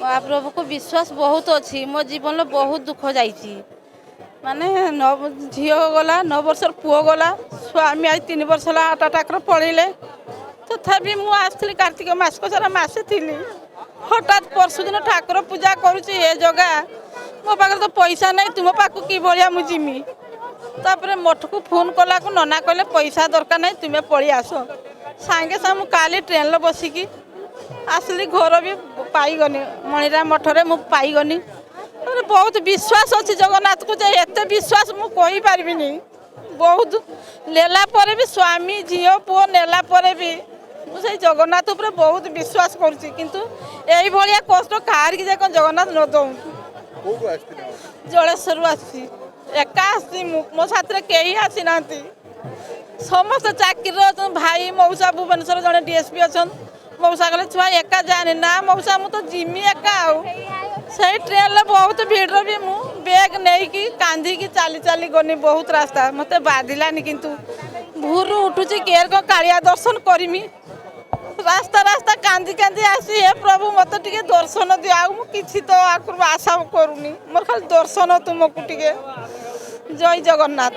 महाप्रभु को विश्वास बहुत अच्छी मो जीवन बहुत दुख जाइए माने 9 झील गला 9 वर्ष पुओ गला स्वामी आज 3 वर्ष है हार्ट अटैक पड़े तथापि मुझे कार्तिक मास सारा मसे थी हठात परसु दिन ठाकुर पूजा करुच्ची जगह मो पाखे तो पैसा नहीं तुम पाक कि भाया मुझी तापर मठ को फोन कला को नना कहले पैसा दरकार नहीं तुम्हें पलि आस सांगे सांगे काली ट्रेन बसिकी आसली घर भी पाईगनी मणिरा मठरे मु पाईगनी बहुत विश्वास अच्छी जगन्नाथ को जे एत विश्वास मु कहि पारबिनी बहुत लेला पर भी स्वामी झील पुओ नेला पर भी मुझे जगन्नाथ उपर बहुत विश्वास करुच्ची किंतु यही भाया कष्ट कहार की जगन्नाथ न दौ जलेश्वर आसी एका आसी मो साथ कहीं आसी ना समस्त चाकरी भाई मौसा भुवनेश्वर जड़े डीएसपी अच्छा मौसा कहले छुआ एका जाने ना मौसा मु तो जिमी एका से ट्रेन बहुत भीड़ भी मु बैग नहीं कि कांधी की चाली चाली गनी बहुत रास्ता मत बाधिलानी किंतु भूर उठुची केर को कालिया दर्शन करमी रास्ता रास्ता कांदी कांदी आसी हे प्रभु मत टिके दर्शन दि कि तो आखिर आशा करूनी मोर खाली दर्शन तुमको टिके जय जगन्नाथ।